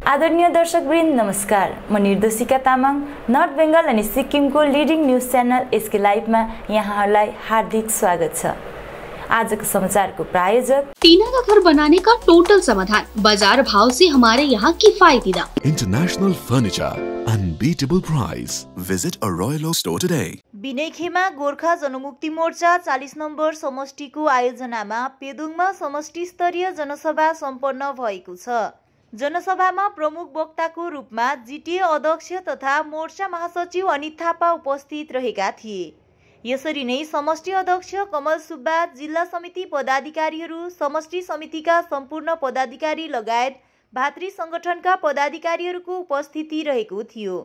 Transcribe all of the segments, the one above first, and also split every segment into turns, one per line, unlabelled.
आदरणीय दर्शकवृन्द नमस्कार। म निर्देशिका तामाङ नर्थ बेंगल अनि सिक्किमको लिडिङ न्यूज च्यानल एसके लाइभमा यहाँहरूलाई हार्दिक स्वागत छ। आजको समाचारको प्रायोजक
टीना का घर बनाने का टोटल समाधान, बाजार भाव से हमारे यहाँ किफायती दाम।
International furniture, unbeatable price. Visit a Royal Oak store today.
बिनैखेमा गोर्खा जनमुक्ति मोर्चा 40 नम्बर समष्टिको आयोजनामा पेदुङमा समष्टि स्तरीय जनसभा सम्पन्न भएको छ। जनसभामा प्रमुख वक्ताको रूपमा जिटिए अध्यक्ष तथा मोर्चा महासचिव अनित थापा उपस्थित रहेका थिए। यसरी नै समष्टि अध्यक्ष कमल सुब्बा, जिल्ला समिति पदाधिकारीहरू, समष्टि समितिका सम्पूर्ण पदाधिकारी लगायत भातृ संगठनका पदाधिकारीहरूको उपस्थिति रहेको थियो।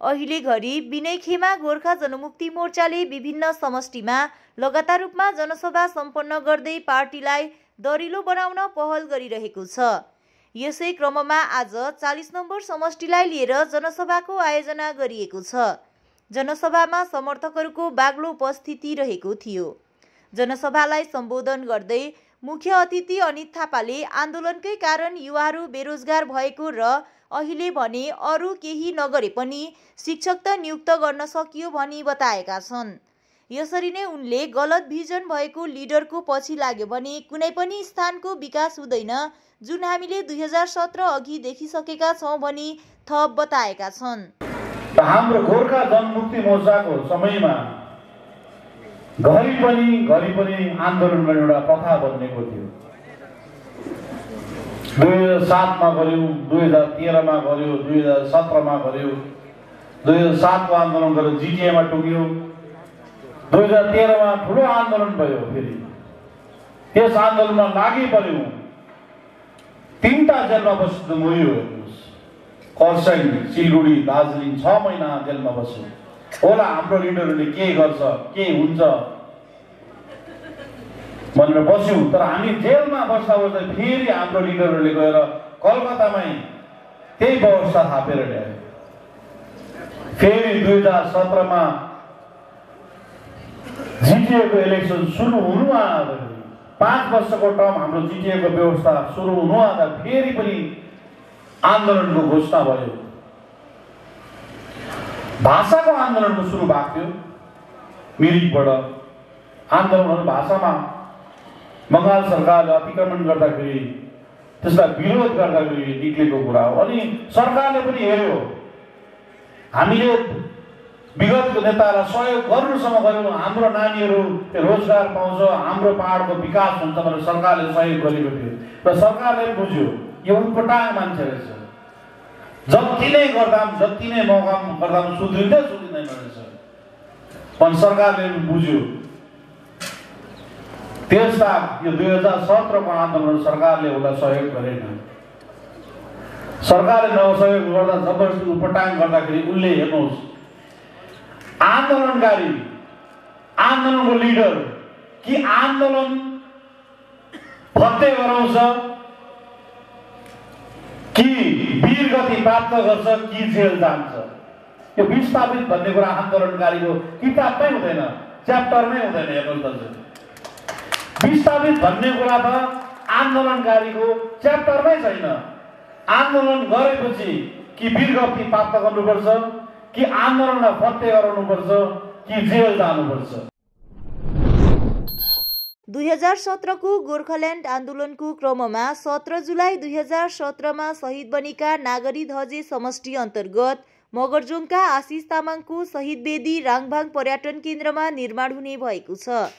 अहिले घरि बिनैखेमा गोर्खा जनमुक्ति मोर्चाले विभिन्न समष्टिमा लगातार रूपमा जनसभा सम्पन्न गर्दै पार्टीलाई दरिलो बनाउन पहल गरिरहेको छ। यसै क्रममा आज 40 नम्बर समष्टिलाई लिएर जनसभाको आयोजना गरिएको छ। जनसभामा समर्थकहरूको बाक्लो उपस्थिति रहेको थियो। जनसभालाई सम्बोधन गर्दै मुख्य अतिथि अनित थापाले आन्दोलनकै कारण युवाहरू बेरोजगार भएको र अहिले भने अरू केही नगरे पनि शिक्षक त नियुक्त गर्न सकियो भनी बताएका छन्। यसरी नै उनले गलत भिजन भएको लिडरको पछि लाग्यो भने कुनै पनि स्थानको विकास हुँदैन, जुन हामीले 2017 अघि देखिसकेका छौं भनी थप बताएका छन्।
हाम्रो गोर्खा जनमुक्ति मोर्चाको समयमा घरि पनि आन्दोलन गर्ने एउटा प्रथा बनेको थियो। 2007 मा गर्यो, 2013 मा गर्यो, 2017 मा गर्यो। 2007 को आन्दोलन गरेर जिटिए मा टुक्यो। 2013 मा ठुलो आन्दोलन भयो। फेरि त्यस आन्दोलनमा लागि पर्यो। 3टा जेलमा बस्नु मर्यो। खरसाङ, सिलगढी, दार्जिलिङ 6 महिना जेलमा बस्यो। होला हाम्रो लिडरहरूले के गर्छ, के हुन्छ भनेर बस्यौं। तर हामी जेलमा बस्दा फेरि हाम्रो लिडरहरूले गएर कलकत्तामै त्यही व्यवस्था थापेर ल्यायो। फेरि 2017 मा जिटिएको इलेक्सन सुरु हुनु आँट्दा 5 वर्षको टर्म हाम्रो जिटिएको व्यवस्था सुरु हुनु आँट्दा फेरि पनि आन्दोलनको घोषणा भयो। भाषाको आन्दोलनको सुरु भएको थियो। मिरिकबाट आन्दोलनहरू भाषामा बङ्गाल सरकारले अतिक्रमण गर्दाखेरि त्यसलाई विरोध गर्दाखेरि निक्लेको कुरा हो। अनि सरकारले पनि हेर्यो हामीले विगतको नेतालाई सहयोग गर्नुसम्म गर्यौं, हाम्रो नानीहरू रोजगार पाउँछ, हाम्रो पहाडको विकास हुन्छ भनेर सरकारले सहयोग गरेको थियो। र सरकारले बुझ्यो यो उटपटाङ मान्छे रहेछ, जति नै गर्दा जति नै मौका गर्दा सुध्रिँदैन रहेछ अनि सरकारले बुझ्यो। त्यसबाट यो 2017 को आन्दोलन सरकारले उसलाई सहयोग गरेन। सरकारले नसहयोग गर्दा जबरजस्ती उटपटाङ गर्दाखेरि उसले हेर्नुहोस् आन्दोलनकारी, आन्दोलनको लिडर कि आन्दोलन फत्ते गराउँछ कि वीरगति प्राप्त गर्छ कि जेल जान्छ। यो विस्थापित भन्ने कुरा आन्दोलनकारीको किताबमै हुँदैन, च्याप्टरमै हुँदैन। हेर्नुहोस् त विस्थापित भन्ने कुरा त आन्दोलनकारीको च्याप्टरमै छैन। आन्दोलन गरेपछि कि वीरगति प्राप्त गर्नुपर्छ कि आन्दोलनलाई फत्ते गराउनुपर्छ कि जेल जानुपर्छ।
2017 को गोर्खाल्यान्ड आन्दोलनको क्रममा 17 जुलाई 2017 मा शहीद बनेका नागरी धजे समष्टि अन्तर्गत मगरजोङका आशिष तामाङको शहीद वेदी राङभाङ पर्यटन केन्द्रमा निर्माण हुने भएको छ।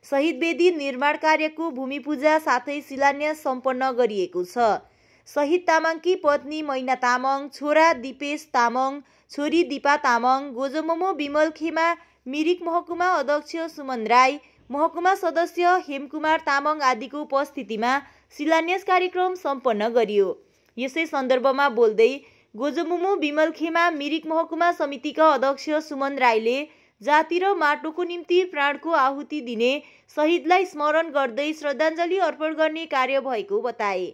शहीद वेदी निर्माण कार्यको भूमि पूजा साथै शिलान्यास सम्पन्न गरिएको छ। शहीद तामाङकी पत्नी मैना तामाङ, छोरा दिपेश तामाङ, छोरी दिपा तामाङ, गोजमोमो विमल खेमा, मिरिक महकुमा अध्यक्ष सुमन राई, महकुमा सदस्य हेमकुमार तामाङ आदिको उपस्थितिमा शिलान्यास कार्यक्रम सम्पन्न गरियो। यसै सन्दर्भमा बोल्दै गोजमुमो विमल खेमा मिरिक महकुमा समितिका अध्यक्ष सुमन राईले जाति र माटोको निम्ति प्राणको आहुति दिने शहीदलाई स्मरण गर्दै श्रद्धाञ्जली अर्पण गर्ने कार्य भएको बताए।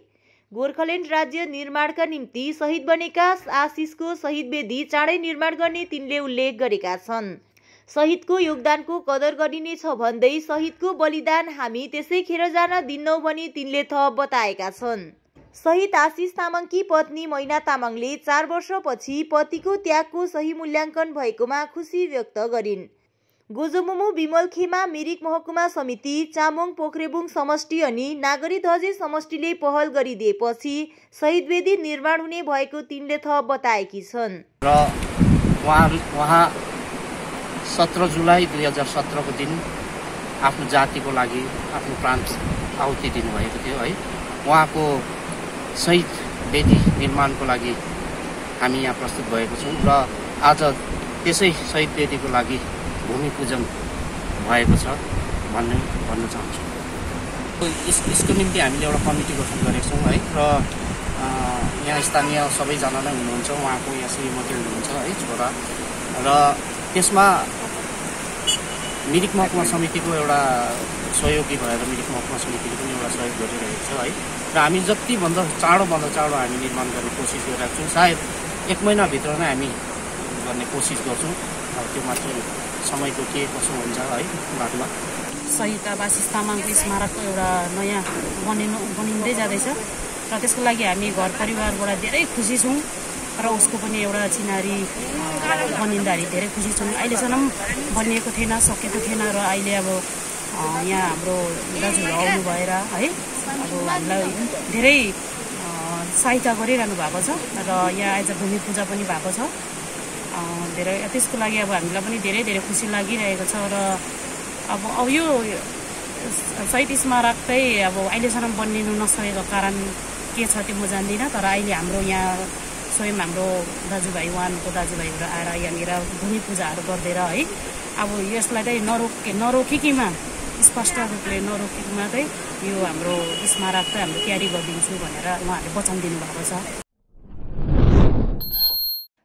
गोर्खाल्यान्ड राज्य निर्माणका निम्ति शहीद बनेका आशिषको शहीद वेदी चाँडै निर्माण गर्ने तिनले उल्लेख गरेका छन्। शहीदको योगदानको कदर गरिनेछ भन्दै शहीदको बलिदान हामी त्यसैखेर जान दिन्नौ भनी तिनले थप बताएका छन्। शहीद आशिष तामाङकी पत्नी मैना तामाङले 4 वर्षपछि पतिको त्यागको सही मूल्याङ्कन भएकोमा खुसी व्यक्त गरिन्। गोजोमुमु बिमलखेमा मिरिक महकुमा समिति, चामोङ पोखरेबुङ समष्टि अनि नागरीधजे समष्टिले पहल गरिदिएपछि शहीद वेदी निर्माण हुने भएको तिनले थप बताएकी छन्।
र उहाँ 17 जुलाई 2017 को दिन आफ्नो जातिको लागि आफ्नो प्राण आहुति दिनुभएको थियो है। उहाँको शहीद वेदी निर्माणको लागि हामी यहाँ प्रस्तुत भएको छौँ र आज त्यसै शहीद वेदीको लागि भूमि पूजन भएको छ भन्न चाहन्छु। यसको निम्ति हामीले एउटा कमिटी गठन गरेका छौँ है र यहाँ स्थानीय सबैजना नै हुनुहुन्छ। उहाँको यहाँ श्रीमती हुनुहुन्छ है, छोरा, र त्यसमा मिरिक महकुमा समितिको एउटा सहयोगी भएर मिरिक महकुमा समितिले पनि एउटा सहयोग गरिरहेको छ है। र हामी जतिभन्दा चाँडो हामी निर्माण गर्ने कोसिस गरिरहेको छौँ। सायद 1 महिनाभित्र नै हामी गर्ने कोसिस गर्छौँ। त्यो मात्र समयको के कसो हुन्छ है बादमा।
शहीद आशिष तामाङको स्मारकको एउटा नयाँ बनिँदै जाँदैछ र त्यसको लागि हामी घर परिवारबाट धेरै खुसी छौँ र उसको पनि एउटा चिनारी बनिँदाखेरि धेरै खुसी छौँ। अहिलेसम्म बनिएको थिएन, सकेको थिएन र अहिले अब यहाँ हाम्रो दाजुहरू आउनु भएर है अब हामीलाई धेरै सहायता गरिरहनु भएको छ र यहाँ आज भूमि पूजा पनि भएको छ। धेरै त्यसको लागि अब हामीलाई पनि धेरै खुसी लागिरहेको छ र अब यो शहीद स्मारक चाहिँ अब अहिलेसम्म बनिनु नसकेको कारण के छ त्यो म जान्दिनँ। तर अहिले हाम्रो यहाँ स्वयं हाम्रो दाजुभाइ, उहाँको दाजुभाइहरू आएर यहाँनिर भूमि पूजाहरू गरिदिएर है अब यसलाई चाहिँ नरोकिकमा स्पष्ट रूपले नरोकिकमा चाहिँ यो हाम्रो स्मारक चाहिँ हाम्रो तयारी गरिदिन्छु भनेर उहाँहरूले वचन दिनुभएको छ।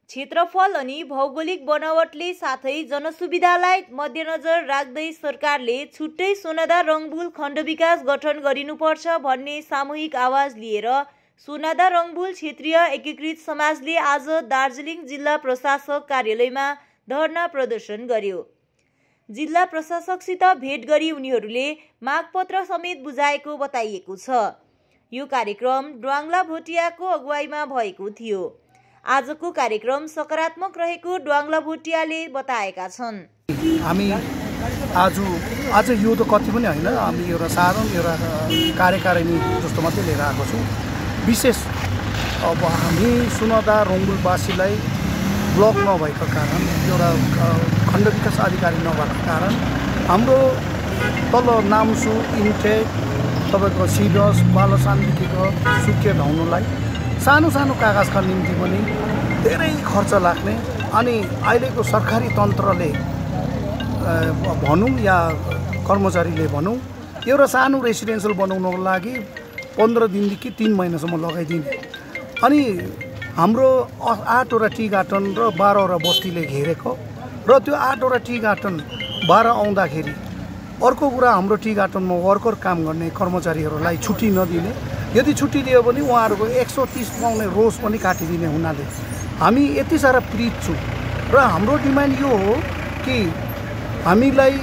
क्षेत्रफल अनि भौगोलिक बनावटले साथै जनसुविधालाई मध्यनजर राख्दै सरकारले छुट्टै सोनादा रङबुल खण्ड विकास गठन गरिनुपर्छ भन्ने सामूहिक आवाज लिएर सोनादा रङबुल क्षेत्रीय एकीकृत समाजले आज दार्जिलिङ जिल्ला प्रशासक कार्यालयमा धरना प्रदर्शन गर्यो। जिल्ला प्रशासकसित भेट गरी उनीहरूले मागपत्र समेत बुझाएको बताइएको छ। यो कार्यक्रम ड्वाङ्ला भोटियाको अगुवाईमा भएको थियो। आजको कार्यक्रम सकारात्मक रहेको ड्वाङ्ला भोटियाले बताएका छन्।
हामी आज यो त कति पनि होइन, हामी एउटा साधारण एउटा कार्यकारिणी जस्तो मात्रै लिएर आएको छौँ। विशेष अब हामी सोनादा रङबुलवासीलाई ब्लक नभएको कारण, एउटा खण्ड विकास अधिकारी नभएको कारण हाम्रो तल नाम्सु, इन्टेक, तपाईँको सिडस, बालसानदेखिको सुके धाउनुलाई सानो कागजका निम्ति पनि धेरै खर्च लाग्ने अनि अहिलेको सरकारी तन्त्रले भनौँ या कर्मचारीले भनौँ एउटा सानो रेसिडेन्सियल बनाउनको लागि 15 दिनदेखि 3 महिनासम्म लगाइदिने अनि हाम्रो 8वटा टी गार्डन र 12वटा बस्तीले घेरेको र त्यो 8वटा टी गार्डन 12 आउँदाखेरि अर्को कुरा हाम्रो टी गार्डनमा वर्कर काम गर्ने कर्मचारीहरूलाई छुट्टी नदिने, यदि छुट्टी दियो भने उहाँहरूको 130 पाउने रोस पनि काटिदिने हुनाले हामी यति सारा पीडित छौँ। र हाम्रो डिमान्ड यो हो कि हामीलाई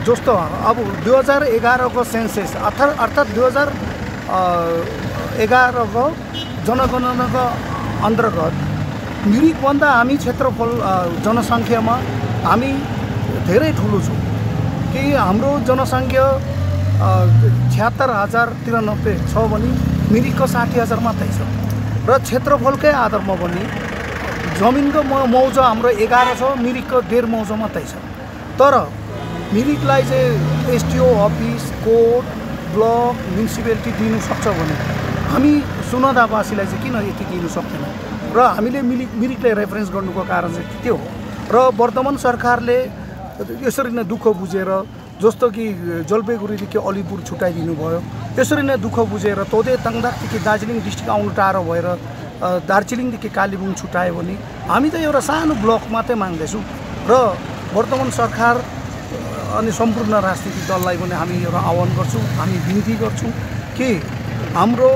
जस्तो अब 2011 को सेन्सस अर्थात् 2011 को जनगणनाको अन्तर्गत मिरिकभन्दा हामी क्षेत्रफल जनसङ्ख्यामा हामी धेरै ठुलो छौँ कि हाम्रो जनसङ्ख्या 76,093 छ भने मिरिकको 60,000 मात्रै छ र क्षेत्रफलकै आधारमा पनि जमिनको मौजा हाम्रो 11 छ, मिरिकको 1.5 मौजा मात्रै छ। तर मिरिकलाई चाहिँ एसटिओ अफिस, कोर्ट, ब्लक, म्युनिसिपालिटी दिनु सक्छ भने हामी सोनादावासीलाई चाहिँ किन यति दिनु सक्दैन? र हामीले मिरिकलाई रेफरेन्स गर्नुको कारण चाहिँ त्यो हो। र वर्तमान सरकारले यसरी नै दुःख बुझेर, जस्तो कि जलपाइगुडीदेखि अलिपुर छुट्याइदिनु भयो, यसरी नै दुःख बुझेर तोदे तङदाकदेखि दार्जिलिङ डिस्ट्रिक्ट आउनु टाढो भएर दार्जिलिङदेखि कालेबुङ छुट्यायो भने हामी त एउटा सानो ब्लक मात्रै माग्दैछौँ। र वर्तमान सरकार अनि सम्पूर्ण राजनीतिक दललाई पनि हामी एउटा आह्वान गर्छौँ, हामी बिन्ती गर्छौँ कि हाम्रो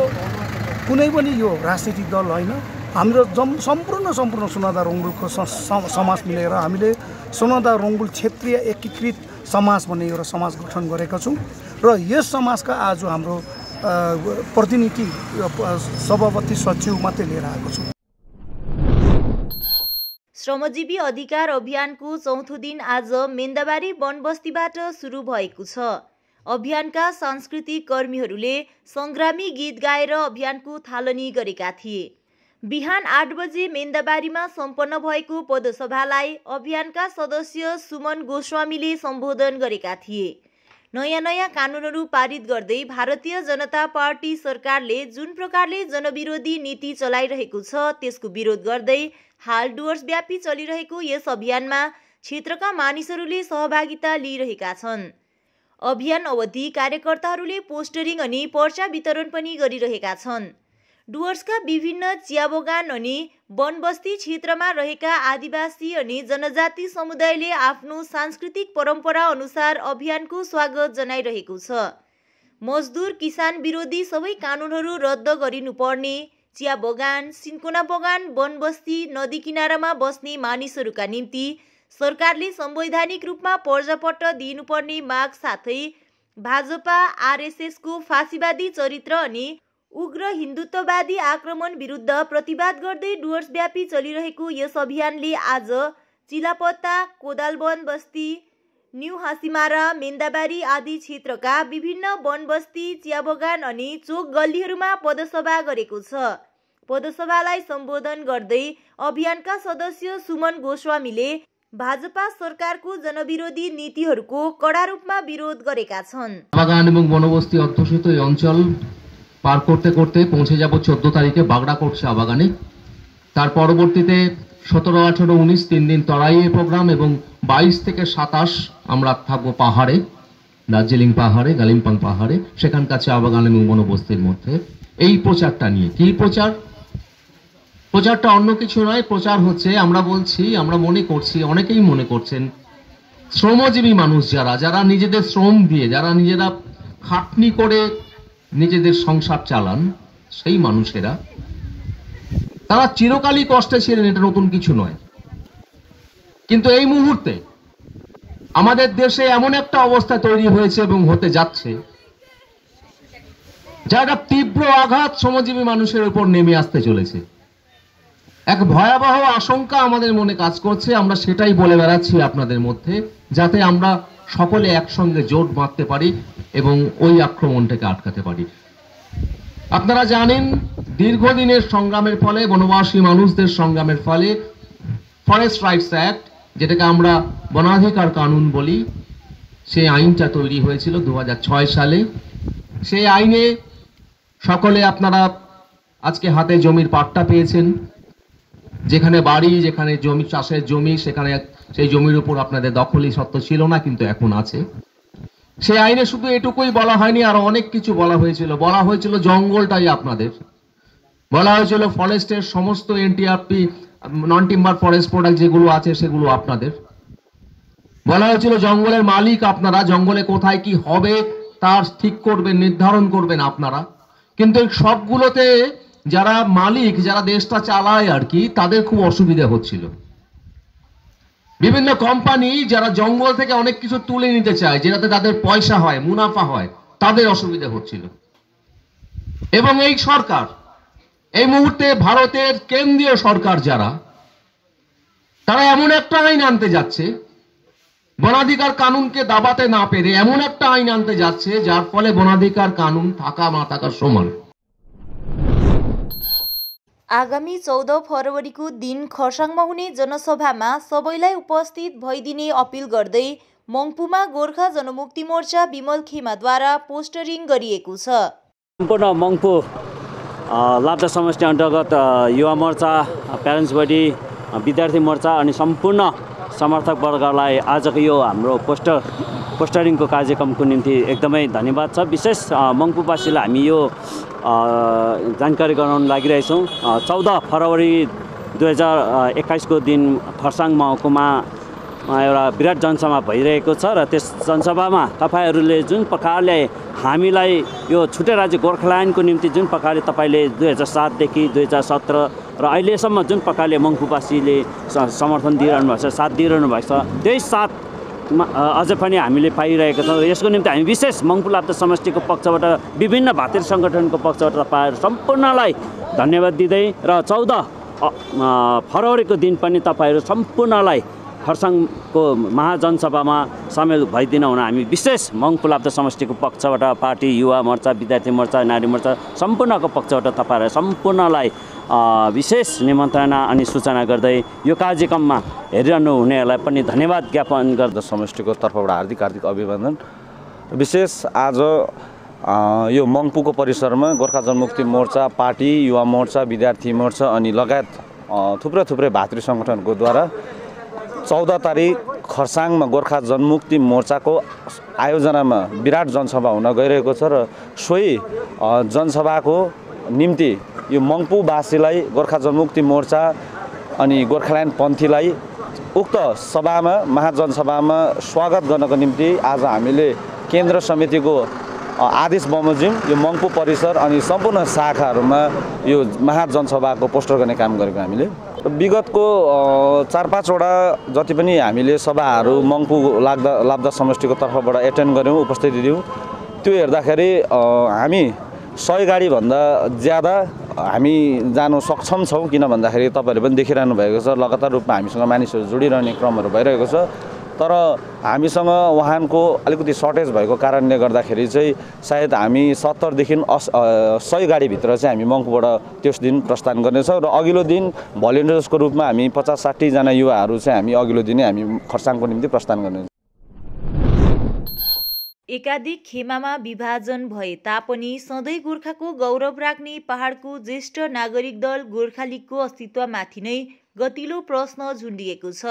कुनै पनि यो राजनीतिक दल होइन, हाम्रो सम्पूर्ण सोनादा रङबुलको समाज मिलेर हामीले सोनादा रङबुल क्षेत्रीय एकीकृत समाज भन्ने एउटा समाज गठन गरेका छौँ। र यस समाजका आज हाम्रो प्रतिनिधि सभापति सचिव मात्रै लिएर आएको छु।
श्रमजीवी अधिकार अभियानको चौथो दिन आज मेन्दाबारी वनबस्तीबाट सुरु भएको छ। अभियानका सांस्कृतिक कर्मीहरूले संग्रामी गीत गाएर अभियानको थालनी गरेका थिए। बिहान 8 बजे मेन्दाबारीमा सम्पन्न भएको पदसभालाई अभियानका सदस्य सुमन गोस्वामीले सम्बोधन गरेका थिए। नयाँ कानुनहरू पारित गर्दै भारतीय जनता पार्टी सरकारले जुन प्रकारले जनविरोधी नीति चलाइरहेको छ त्यसको विरोध गर्दै हाल डुवर्सव्यापी चलिरहेको यस अभियानमा क्षेत्रका मानिसहरूले सहभागिता लिइरहेका छन्। अभियान अवधि कार्यकर्ताहरूले पोस्टरिङ अनि पर्चा वितरण पनि गरिरहेका छन्। डुवर्सका विभिन्न चिया बगान अनि वनबस्ती क्षेत्रमा रहेका आदिवासी अनि जनजाति समुदायले आफ्नो सांस्कृतिक परम्परा अनुसार अभियानको स्वागत जनाइरहेको छ। मजदुर किसान विरोधी सबै कानुनहरू रद्द गरिनुपर्ने, चिया बगान, सिन्कोना बगान, वनबस्ती, नदी किनारामा बस्ने मानिसहरूका निम्ति सरकारले संवैधानिक रूपमा पर्जापट्ट दिनुपर्ने माग साथै भाजपा आरएसएसको फाँसीवादी चरित्र अनि उग्र हिन्दुत्ववादी आक्रमण विरुद्ध प्रतिवाद गर्दै डुवर्सव्यापी चलिरहेको यस अभियानले आज चिलापत्ता, कोदालवन बस्ती, न्यू हाँसीमारा, मेन्दाबारी आदि क्षेत्रका विभिन्न वनबस्ती, चिया बगान अनि चोक गल्लीहरूमा पदसभा गरेको छ। पदसभालाई सम्बोधन गर्दै अभियानका सदस्य सुमन गोस्वामीले भाजपा सरकारको जनविरोधी नीतिहरूको कडा रूपमा विरोध गरेका छन्।
বাগান এবং বনবস্তি অধ্যুষিত এই অঞ্চল পার করতে করতে পৌঁছে যাব 14 তারিখে বাগড়াকোট চা বাগানে। তার পরবর্তীতে 17, 18, 19 3 দিন তরাইয়ে প্রোগ্রাম এবং 22 থেকে 27 আমরা থাকবো পাহাড়ে, দার্জিলিং পাহাড়ে, গালিম্পং পাহাড়ে, সেখানকার চা বাগান এবং বনবস্তির মধ্যে। এই প্রচারটা নিয়ে কি প্রচার? প্রচারটা অন্য কিছু নয়, প্রচার হচ্ছে আমরা বলছি, আমরা মনে করছি, অনেকেই মনে করছেন শ্রমজীবী মানুষ যারা নিজেদের শ্রম দিয়ে, যারা নিজেরা খাটনি করে নিজেদের সংসার চালান, সেই মানুষেরা তারা চিরকালই কষ্টে ছিলেন, এটা নতুন কিছু নয়। কিন্তু এই মুহূর্তে আমাদের দেশে এমন একটা অবস্থা তৈরি হয়েছে এবং হতে যাচ্ছে যারা তীব্র আঘাত শ্রমজীবী মানুষের উপর নেমে আসতে চলেছে। এক ভয়াবহ আশঙ্কা আমাদের মনে কাজ করছে, আমরা সেটাই বলে বেড়াচ্ছি আপনাদের মধ্যে, যাতে আমরা সকলে একসঙ্গে জোট বাঁধতে পারি এবং ওই আক্রমণটাকে আটকাতে পারি। আপনারা জানেন দীর্ঘদিনের সংগ্রামের ফলে, বনবাসী মানুষদের সংগ্রামের ফলে ফরেস্ট রাইটস অ্যাক্ট, যেটাকে আমরা বনাধিকার কানুন বলি, সেই আইনটা তৈরি হয়েছিল 2006 সালে। সেই আইনে সকলে আপনারা আজকে হাতে জমির পাট্টা পেয়েছেন। যেখানে বাড়ি, যেখানে জমি, চাষের জমি, সেখানে সেই জমির উপর আপনাদের দখলই সত্ত্ব ছিল না, কিন্তু এখন আছে। সেই আইনে শুধু এটুকুই বলা হয়নি, আরো অনেক কিছু বলা হয়েছিল। বলা হয়েছিল জঙ্গলটাই আপনাদের, বলা হয়েছিল ফরেস্টের সমস্ত এনটিআরপি, নন টিম্বার ফরেস্ট প্রোডাক্ট যেগুলো আছে সেগুলো আপনাদের। বলা হয়েছিল জঙ্গলের মালিক আপনারা, জঙ্গলে কোথায় কি হবে তার ঠিক করবেন, নির্ধারণ করবেন আপনারা। কিন্তু সবগুলোতে যারা মালিক, যারা দেশটা চালায় আর কি, তাদের খুব অসুবিধা হচ্ছিল। বিভিন্ন কোম্পানি যারা জঙ্গল থেকে অনেক কিছু তুলে নিতে চায়, যেটাতে তাদের পয়সা হয়, মুনাফা হয়, তাদের অসুবিধা হচ্ছিল। এবং এই সরকার, এই মুহূর্তে ভারতের কেন্দ্রীয় সরকার যারা, তারা এমন একটা আইন আনতে যাচ্ছে, বনাধিকার কানুনকে দাবাতে না পেরে এমন একটা আইন আনতে যাচ্ছে যার ফলে বনাধিকার কানুন থাকা না থাকার সমান।
आगामी 14 फरवरीको दिन खरसाङमा हुने जनसभामा सबैलाई उपस्थित भइदिने अपिल गर्दै मङ्पुमा गोर्खा जनमुक्ति मोर्चा विमल खेमाद्वारा पोस्टरिङ गरिएको छ।
सम्पूर्ण मङ्पु लाप्चा समष्टि अन्तर्गत युवा मोर्चा, प्यारेन्ट्स बडी, विद्यार्थी मोर्चा अनि सम्पूर्ण समर्थक वर्गलाई आजको यो हाम्रो पोस्टरिङको कार्यक्रमको निम्ति एकदमै धन्यवाद छ। विशेष मङ्पुवासीलाई हामी यो जानकारी गराउन लागिरहेछौँ। 14 फरवरी 2021 को दिन खरसाङ महकुमा एउटा विराट जनसभा भइरहेको छ र त्यस जनसभामा तपाईहरूले जुन प्रकारले हामीलाई यो छुट्टै राज्य गोर्खाल्यान्डको निम्ति जुन प्रकारले तपाईले 2007 देखि 2017 र अहिलेसम्म जुन प्रकारले मङ्पुवासीले समर्थन दिइरहनु भएको छ, साथ दिइरहनु भएको छ, त्यही साथ अझै पनि हामीले पाइरहेका छौँ। यसको निम्ति हामी विशेष मङ्पू लाप्चा समष्टिको पक्षबाट विभिन्न भातृ सङ्गठनको पक्षबाट तपाईँहरू सम्पूर्णलाई धन्यवाद दिँदै र 14 फरवरीको दिन पनि तपाईँहरू सम्पूर्णलाई खरसाङको महाजनसभामा सामेल भइदिन हुन हामी विशेष मङ्पू लाप्चा समष्टिको पक्षबाट पार्टी, युवा मोर्चा, विद्यार्थी मोर्चा, नारी मोर्चा सम्पूर्णको पक्षबाट तपाईँहरू सम्पूर्णलाई विशेष निमन्त्रणा अनि सूचना गर्दै यो कार्यक्रममा हेरिरहनु हुनेहरूलाई पनि धन्यवाद ज्ञापन गर्दा
समष्टिको तर्फबाट हार्दिक अभिनन्दन। विशेष आज यो मङ्पूको परिसरमा गोर्खा जनमुक्ति मोर्चा, पार्टी, युवा मोर्चा, विद्यार्थी मोर्चा अनि लगायत थुप्रै भातृ सङ्गठनको द्वारा 14 तारिक खरसाङमा गोर्खा जनमुक्ति मोर्चाको आयोजनामा विराट जनसभा हुन गइरहेको छ र सोही जनसभाको निम्ति यो मङ्पूवासीलाई गोर्खा जनमुक्ति मोर्चा अनि गोर्खाल्यान्ड पन्थीलाई उक्त सभामा महाजनसभामा स्वागत गर्नको निम्ति आज हामीले केन्द्र समितिको आदेश बमोजिम यो मङ्पू परिसर अनि सम्पूर्ण शाखाहरूमा यो महाजनसभाको पोस्टर गर्ने काम गरेको हामीले विगतको 4-5 वटा जति पनि हामीले सभाहरू मङ्पू लाप्चा समष्टिको तर्फबाट एटेन्ड गऱ्यौँ, उपस्थिति दियौँ। त्यो हेर्दाखेरि हामी 100 गाडीभन्दा ज्यादा हामी जानु सक्षम छौँ। किन भन्दाखेरि तपाईँहरूले पनि देखिरहनु भएको छ, लगातार रूपमा हामीसँग मानिसहरू जोडिरहने क्रमहरू भइरहेको छ। तर हामीसँग वाहनको अलिकति सर्टेज भएको कारणले गर्दाखेरि चाहिँ सायद हामी 70 देखि 100 गाडीभित्र चाहिँ हामी मङ्पूबाट त्यस दिन प्रस्थान गर्नेछौँ र अघिल्लो दिन भलिन्टियर्सको रूपमा हामी 50-60 जना युवाहरू चाहिँ हामी अघिल्लो दिनै हामी खरसाङको निम्ति प्रस्थान गर्नेछौँ।
एकाधिक खेमामा विभाजन भए तापनि सधैँ गोर्खाको गौरव राख्ने पहाडको ज्येष्ठ नागरिक दल गोर्खा लिगको अस्तित्वमाथि नै गतिलो प्रश्न झुन्डिएको छ।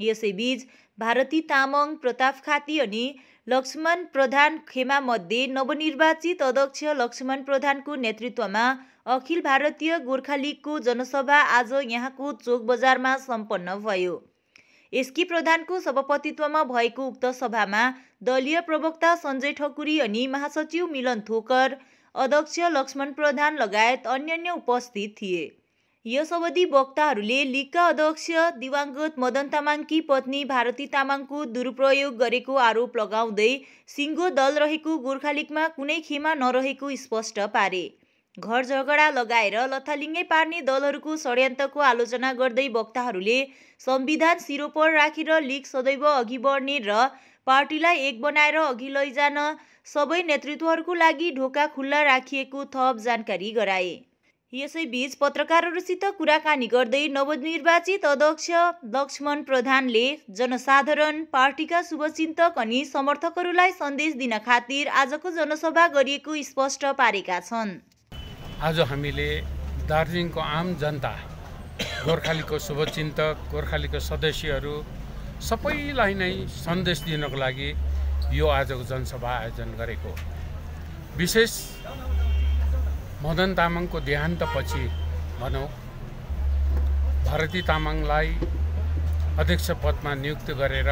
यसैबीच भारती तामाङ, प्रताप खाती अनि लक्ष्मण प्रधान खेमामध्ये नवनिर्वाचित अध्यक्ष लक्ष्मण प्रधानको नेतृत्वमा अखिल भारतीय गोर्खा लिगको जनसभा आज यहाँको चोक बजारमा सम्पन्न भयो। एसके प्रधानको सभापतित्वमा भएको उक्त सभामा दलीय प्रवक्ता सञ्जय ठकुरी अनि महासचिव मिलन थोकर, अध्यक्ष लक्ष्मण प्रधान लगायत अन्य उपस्थित थिए। यस अवधि वक्ताहरूले लिगका अध्यक्ष दिवंगत मदन तामाङकी पत्नी भारती तामाङको दुरुपयोग गरेको आरोप लगाउँदै सिङ्गो दल रहेको गोर्खा लिगमा कुनै खेमा नरहेको स्पष्ट पारे। घर झगडा लगाएर लथालिङ्गै पार्ने दलहरूको षड्यन्त्रको आलोचना गर्दै वक्ताहरूले संविधान सिरोपर राखेर लिग सदैव अघि बढ्ने र पार्टीलाई एक बनाएर अघि लैजान सबै नेतृत्वहरूको लागि ढोका खुल्ला राखिएको थप जानकारी गराए। यसैबीच पत्रकारहरूसित कुराकानी गर्दै नवनिर्वाचित अध्यक्ष लक्ष्मण प्रधानले जनसाधारण, पार्टीका शुभचिन्तक अनि समर्थकहरूलाई सन्देश दिन खातिर आजको जनसभा गरिएको स्पष्ट पारेका छन्।
आज हामीले दार्जिलिङको आम जनता, गोर्खालीको शुभचिन्तक, गोर्खालीको सदस्यहरू सबैलाई नै सन्देश दिनको लागि यो आजको जनसभा आयोजन गरेको। विशेष मदन तामाङको देहान्तपछि भनौँ भारती तामाङलाई अध्यक्ष पदमा नियुक्त गरेर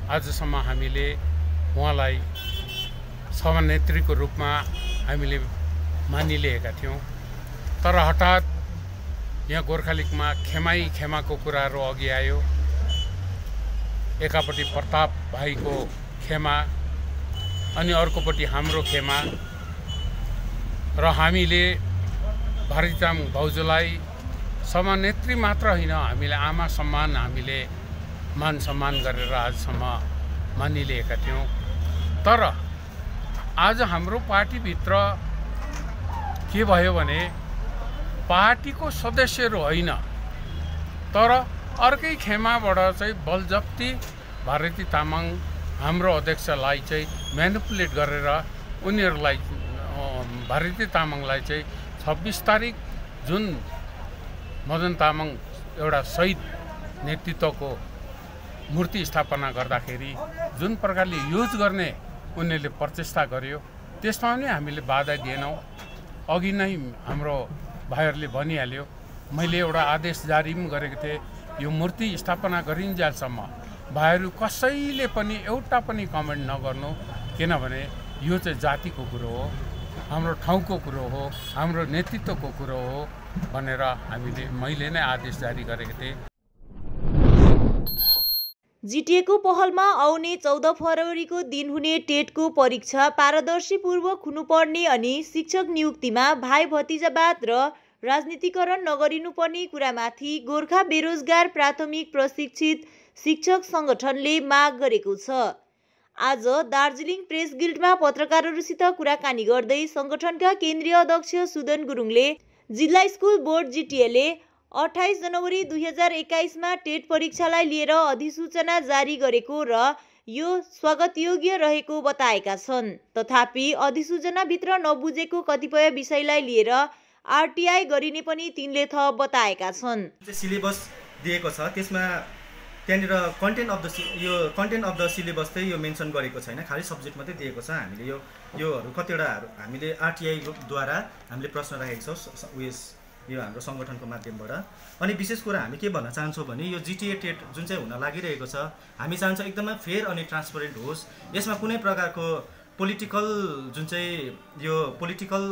आजसम्म हामीले उहाँलाई सभानेत्रीको रूपमा हामीले मानिलिएका थियौँ। तर हठात यहाँ गोर्खा लिगमा खेमाको कुराहरू अघि आयो। एकापट्टि प्रताप भाइको खेमा अनि अर्कोपट्टि हाम्रो खेमा र हामीले भारती तामाङ भाउजूलाई सभानेत्री मात्र होइन, हामीले आमा सम्मान, हामीले मान सम्मान गरेर आजसम्म मानिलिएका थियौँ। तर आज हाम्रो पार्टीभित्र के भयो भने पार्टीको सदस्यहरू होइन तर अर्कै खेमाबाट चाहिँ बलजफ्ती भारती तामाङ हाम्रो अध्यक्षलाई चाहिँ म्यानिपुलेट गरेर उनीहरूलाई भारती तामाङलाई चाहिँ 26 तारिक जुन मदन तामाङ एउटा शहीद नेतृत्वको मूर्ति स्थापना गर्दाखेरि जुन प्रकारले युज गर्ने उनीहरूले प्रचेष्टा गर्यो त्यसमा पनि हामीले बाधा दिएनौँ। अघि नै हाम्रो भाइहरूले भनिहाल्यो, मैले एउटा आदेश जारी पनि गरेको थिएँ, यो मूर्ति स्थापना गरिन्जेलसम्म भाइहरू कसैले पनि एउटा पनि कमेन्ट नगर्नु, किनभने यो चाहिँ जातिको कुरो हो, हाम्रो ठाउँको कुरो हो, हाम्रो नेतृत्वको कुरो हो भनेर मैले नै आदेश जारी गरेको थिएँ।
जिटिएको पहलमा आउने 14 फरवरीको दिन हुने टेटको परीक्षा पारदर्शीपूर्वक हुनुपर्ने अनि शिक्षक नियुक्तिमा भाइ भतिजावाद र राजनीतिकरण नगरिनुपर्ने कुरामाथि गोर्खा बेरोजगार प्राथमिक प्रशिक्षित शिक्षक सङ्गठनले माग गरेको छ। आज दार्जिलिङ प्रेस गिल्डमा पत्रकारहरूसित कुराकानी गर्दै सङ्गठनका केन्द्रीय अध्यक्ष सुदन गुरुङले जिल्ला स्कुल बोर्ड जिटिएले 28 जनवरी 2021मा टेट परीक्षालाई लिएर अधिसूचना जारी गरेको र यो स्वागतयोग्य रहेको बताएका छन्। तथापि अधिसूचनाभित्र नबुझेको कतिपय विषयलाई लिएर आरटीआई गरिने पनि तिनले थप बताएका छन्।
सिलेबस दिएको छ त्यसमा त्यहाँनिर कन्टेन्ट अफ द सिलेबस चाहिँ यो मेन्सन गरेको छैन, खालि सब्जेक्ट मात्रै दिएको छ। हामीले योहरू कतिवटा हामीले आरटीआईद्वारा हामीले प्रश्न राखेको छौँ यो हाम्रो सङ्गठनको माध्यमबाट। अनि विशेष कुरा हामी के भन्न चाहन्छौँ भने यो जिटिए टेट जुन चाहिँ हुन लागिरहेको छ हामी चाहन्छौँ एकदमै फेयर अनि ट्रान्सपरेन्ट होस्। यसमा कुनै प्रकारको पोलिटिकल जुन चाहिँ यो पोलिटिकल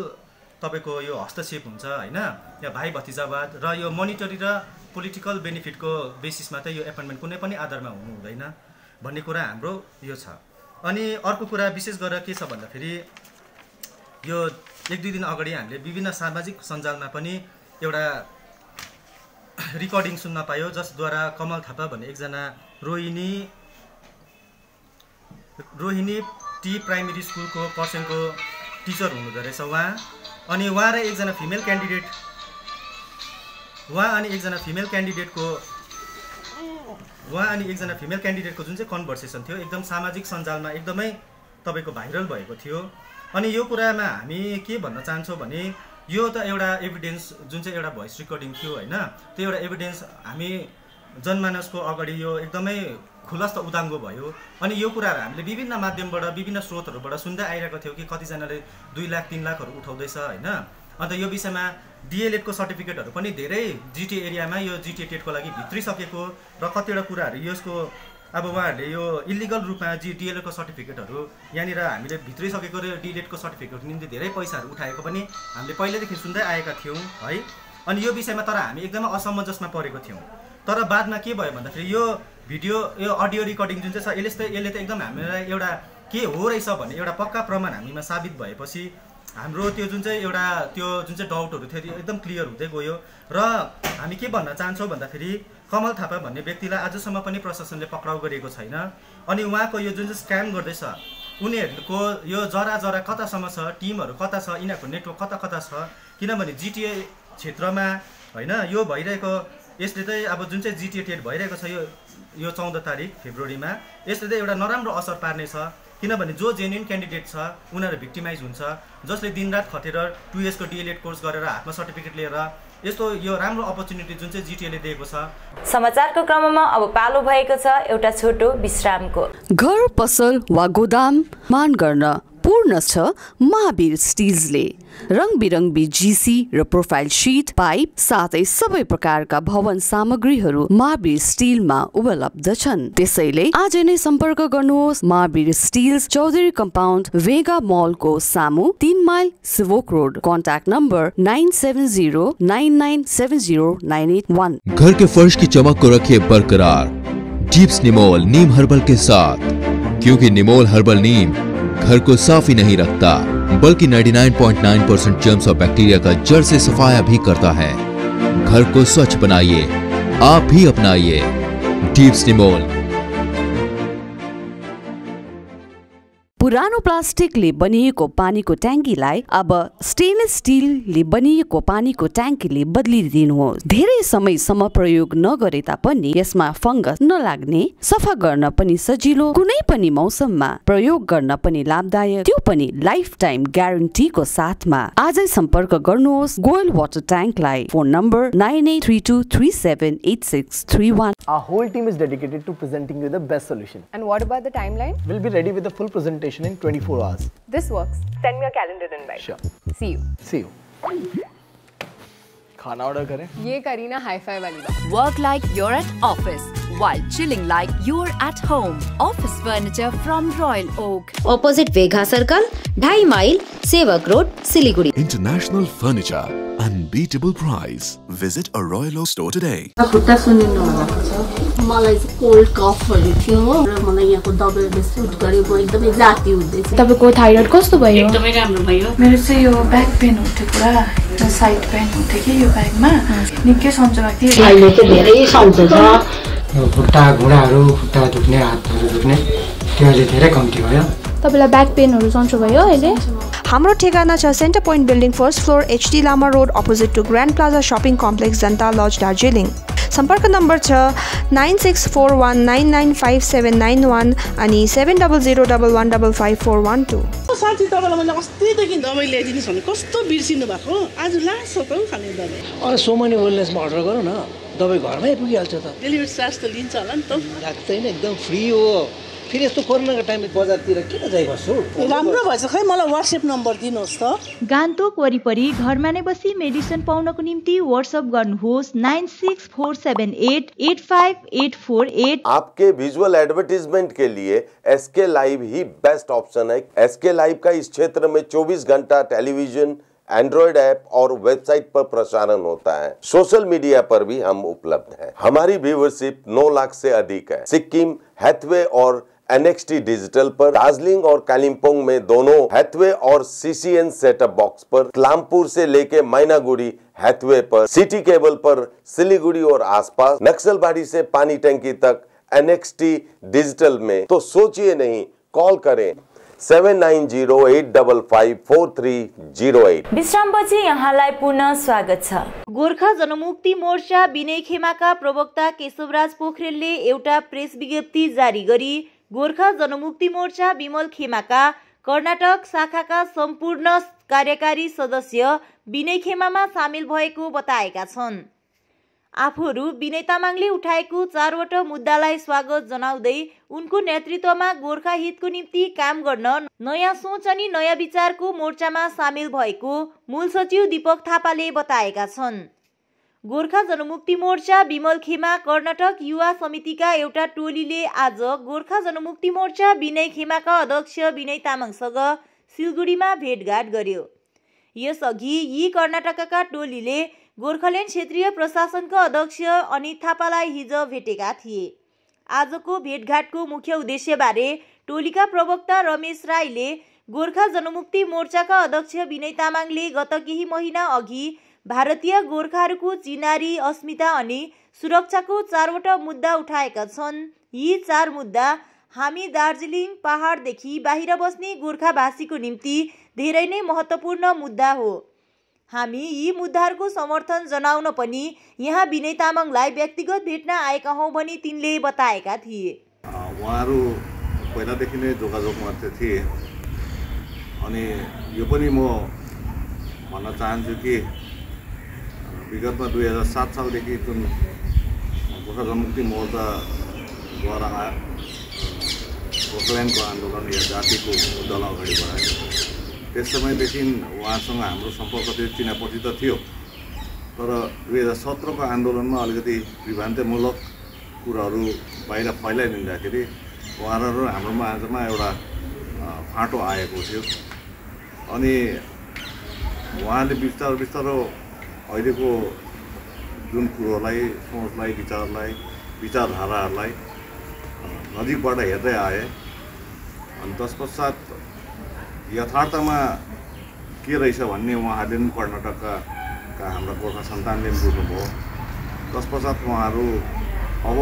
तपाईँको यो हस्तक्षेप हुन्छ होइन, या भाइ भतिजावाद र यो मोनिटरी र पोलिटिकल बेनिफिटको बेसिसमा चाहिँ यो एपोइन्टमेन्ट कुनै पनि आधारमा हुनु हुँदैन भन्ने कुरा हाम्रो यो छ। अनि अर्को कुरा विशेष गरेर के छ भन्दाखेरि यो 1-2 दिन अगाडि हामीले विभिन्न सामाजिक सञ्जालमा पनि एउटा रिकर्डिङ सुन्न पायो जसद्वारा कमल थापा भन्ने एकजना रोहिणी टी प्राइमेरी स्कुलको पर्सेनको टिचर हुनुहुँदो रहेछ उहाँ। अनि उहाँ र एकजना फिमेल क्यान्डिडेटको जुन चाहिँ कन्भर्सेसन थियो एकदम सामाजिक सञ्जालमा एकदमै तपाईँको भाइरल भएको थियो। अनि यो कुरामा हामी के भन्न चाहन्छौँ भने यो त एउटा एभिडेन्स जुन चाहिँ एउटा भोइस रेकर्डिङ थियो होइन, त्यो एउटा एभिडेन्स हामी जनमानसको अगाडि यो एकदमै खुलस्त उदाङ्गो भयो। अनि यो कुराहरू हामीले विभिन्न माध्यमबाट विभिन्न स्रोतहरूबाट सुन्दै आइरहेको थियौँ कि कतिजनाले 2 लाख 3 लाखहरू उठाउँदैछ होइन। अन्त यो विषयमा डिएलएडको सर्टिफिकेटहरू पनि धेरै जिटिए एरियामा यो जिटिए टेटको लागि भित्रिसकेको र कतिवटा कुराहरू यसको अब उहाँहरूले यो इलिगल रूपमा डिएलएडको सर्टिफिकेटहरू यहाँनिर हामीले भित्रिसकेको र डिएलएडको सर्टिफिकेटको निम्ति धेरै पैसाहरू उठाएको पनि हामीले पहिल्यैदेखि सुन्दै आएका थियौँ है। अनि यो विषयमा तर हामी एकदमै असमञ्जसमा परेको थियौँ। तर बादमा के भयो भन्दाखेरि यो भिडियो यो अडियो रेकर्डिङ जुन चाहिँ छ यसले त एकदम हामीलाई एउटा के हो रहेछ भन्ने एउटा पक्का प्रमाण हामीमा साबित भएपछि हाम्रो त्यो जुन चाहिँ डाउटहरू थियो त्यो एकदम क्लियर हुँदै गयो। र हामी के भन्न चाहन्छौँ भन्दाखेरि कमल थापा भन्ने व्यक्तिलाई आजसम्म पनि प्रशासनले पक्राउ गरेको छैन। अनि उहाँको यो जुन चाहिँ स्क्याम गर्दैछ उनीहरूको यो जरा कतासम्म छ, टिमहरू कता छ, यिनीहरूको नेटवर्क कता छ, किनभने जिटिए क्षेत्रमा होइन यो भइरहेको यसले चाहिँ अब जुन चाहिँ जिटिए टेट भइरहेको छ यो 14 तारिक फेब्रुअरीमा यसले चाहिँ एउटा नराम्रो असर पार्नेछ। किनभने जो जेन्युन क्यान्डिडेट छ उनीहरू भिक्टिमाइज हुन्छ, जसले दिनरात खटेर 2 इयर्सको डिएलएड कोर्स गरेर हातमा सर्टिफिकेट लिएर यस्तो यो राम्रो अपर्च्युनिटी जुन चाहिँ जिटिएले दिएको छ।
समाचारको क्रममा अब पालो भएको छ एउटा छोटो विश्रामको।
घर पसल वा गोदाम मान गर्न पूर्ण छ महावीर स्टिल्सले। रङबिरङ्गी जीसी र प्रोफाइल शीट, पाइप साथै सबै प्रकारका भवन सामग्रीहरू महावीर स्टिलमा उपलब्ध छन्। त्यसैले आज नै सम्पर्क गर्नुहोस् महावीर स्टिल्स, चौधरी कम्पाउन्ड, वेगा मलको सामु, 3 mile Sevoke road. Contact number 9709970981।
घर के फर्श की चमक को रखिए बरकरार टिप्स निमोल नीम हर्बल के साथ, क्योंकि निमोल हर्बल नीम घर को साफ ही नहीं रखता बल्कि 99.9% जर्म्स और बैक्टीरिया का जड़ से सफाया भी करता है। घर को स्वच्छ बनाइए, आप भी अपनाइए टिप्स निमोल।
पुरानो प्लास्टिकले बनिएको पानीको ट्याङ्कीलाई अब स्टेनलेस स्टिलले बनिएको पानीको ट्याङ्कीले बदलिदिनुहोस्। धेरै समयसम्म प्रयोग नगरे तापनि यसमा फंगस नलाग्ने, सफा गर्न पनि सजिलो, कुनै पनि मौसममा प्रयोग गर्न पनि लाभदायक, त्यो पनि लाइफ टाइम ग्यारेन्टीको साथमा। आजै सम्पर्क गर्नुहोस् गोयल वाटर ट्याङ्कलाई। Phone number 9832378631।
Our whole team is dedicated to presenting you the best solution.
And what about the timeline?
We'll be ready with the full presentation in 24 hours.
This works. Send me a calendar invite.
Sure.
See you.
See you. खाना order करें?
ये curry ना hi-fi वाली बात।
Work like you're at office. while chilling like you're at home. Office furniture from Royal Oak.
Opposite Vega Circle, 2.5 mile, Sevak Road, Siliguri.
International furniture, unbeatable price. Visit a Royal Oak store today.
मलाई चाहिँ cold कफहरू थियो र मलाई यहाँको दबाईले suit गरे म एकदमै जाती हुँदै थिएँ।
तपाईको थाइरोइड कस्तो भयो?
एकदमै राम्रो भयो।
मेरो चाहिँ यो ब्याक पेन हुन्थ्यो पुरा, यो साइड पेन हुन्थ्यो कि यो ब्याकमा निकै सन्चो भएको थियो।
अहिले चाहिँ धेरै सन्चो छ।
खुट्टा घुँडाहरू खुट्टा दुख्ने हातहरू दुख्ने त्यो अहिले धेरै कम्ती भयो।
तपाईलाई ब्याक पेनहरू सन्चो भयो अहिले?
हाम्रो ठेगाना छ Center Point building first floor HD Lama road opposite to Grand Plaza shopping complex Janata lodge Darjeeling. सम्पर्क नम्बर छ 9641995791 अनि 7001155412।
साथी तपाईलाई मैले अस्तिदेखि दबाई ल्याइदिनुस् भने कस्तो बिर्सिनु भएको? आज लास्ट हो त खाने दबाई।
अरे सोमनी वेलनेसमा अर्डर गरौँ न, दबाई घरमै पुगिहाल्छ त।
डेलिभरी चार्ज त लिन्छ होला नि त?
लाग्दैन, एकदम फ्री हो। फेरि यस्तो कोरोनाको टाइममा बजारतिर किन जाइ बस्छु?
राम्रो भएछ, खै मलाई WhatsApp नम्बर दिनुहोस् त।
गान्तोक वरिपरि घरमा नै बसी मेडिसिन पाउनको निम्ति WhatsApp गर्नुहोस् 9647885848।
आपके विजुअल एडवर्टीजमेंट के लिए SK लाइव ही बेस्ट ऑप्शन है। SK लाइव का इस क्षेत्र में 24 घंटा टेलीविजन, एंड्रॉइड ऐप और वेबसाइट पर प्रसारण होता है। सोशल मीडिया पर भी हम उपलब्ध हैं। हमारी व्यूवरशिप 9 लाख से अधिक है। सिक्किम, हैथवे और NXT डिजिटल पर, दार्जिलिंग और कालिम्पोंग में दोनों हैथवे और CCN सेटअप बॉक्स पर, कलामपुर से लेके मैनागुड़ी हैथवे पर, सिटी केबल पर सिलीगुड़ी और आसपास, नक्सलबाड़ी से पानी टंकी तक NXT डिजिटल में। तो सोचिए नहीं, कॉल करें 7908554308।
विश्रामपछि यहाँलाई पुनः स्वागत छ। गोर्खा जनमुक्ति मोर्चा विनय खेमाका प्रवक्ता केशवराज पोखरेलले एउटा प्रेस विज्ञप्ति जारी गरी गोर्खा जनमुक्ति मोर्चा विमल खेमाका कर्नाटक शाखाका सम्पूर्ण कार्यकारी सदस्य विनय खेमामा सामेल भएको बताएका छन्। आफूहरू विनय तामाङले उठाएको 4वटा मुद्दालाई स्वागत जनाउँदै उनको नेतृत्वमा गोर्खा हितको निम्ति काम गर्न नयाँ सोच अनि नयाँ विचारको मोर्चामा सामेल भएको मूल सचिव दीपक थापाले बताएका छन्। गोर्खा जनमुक्ति मोर्चा विमल खेमा कर्नाटक युवा समितिका एउटा टोलीले आज गोर्खा जनमुक्ति मोर्चा विनय खेमाका अध्यक्ष विनय तामाङसँग सिलगढीमा भेटघाट गर्यो। यसअघि यी कर्नाटकका टोलीले गोर्खाल्यान्ड क्षेत्रीय प्रशासनका अध्यक्ष अनित थापालाई हिजो भेटेका थिए। आजको भेटघाटको मुख्य उद्देश्यबारे टोलीका प्रवक्ता रमेश राईले गोर्खा जनमुक्ति मोर्चाका अध्यक्ष विनय तामाङले गत केही महिना अघि भारतीय गोर्खाहरूको चिनारी, अस्मिता अनि सुरक्षाको 4वटा मुद्दा उठाएका छन्। यी 4 मुद्दा हामी दार्जिलिङ पहाडदेखि बाहिर बस्ने गोर्खा भाषीको निम्ति धेरै नै महत्त्वपूर्ण मुद्दा हो। हामी यी मुद्दाहरूको समर्थन जनाउन पनि यहाँ विनय तामाङलाई व्यक्तिगत भेट्न आएका हौं भनी तिनले बताएका थिए।
उहाँहरू पहिलादेखि नै जोगाजोगमा थिए अनि यो पनि म भन्न चाहन्छु कि विगतमा 2007 सालदेखि जुन गोर्खा जनमुक्ति मोर्चाद्वारा गोर्खाल्यान्डको आन्दोलन या जातिको मुद्दालाई अगाडि बढायो, त्यस समयदेखि उहाँसँग हाम्रो सम्पर्क त्यो चिनापछि त थियो, तर 2017 को आन्दोलनमा अलिकति विभ्रान्तिमूलक कुराहरू बाहिर फैलाइदिँदाखेरि उहाँहरू हाम्रो माझमा एउटा फाँटो आएको थियो। अनि उहाँले बिस्तारो अहिलेको जुन कुरोलाई, सोचलाई, विचारधाराहरूलाई नजिकबाट हेर्दै आए। अनि त्यसपश्चात यथार्थमा के रहेछ भन्ने उहाँहरूले पनि कर्नाटकका हाम्रा गोर्खा सन्तानले पनि बुझ्नुभयो। त्यसपश्चात उहाँहरू अब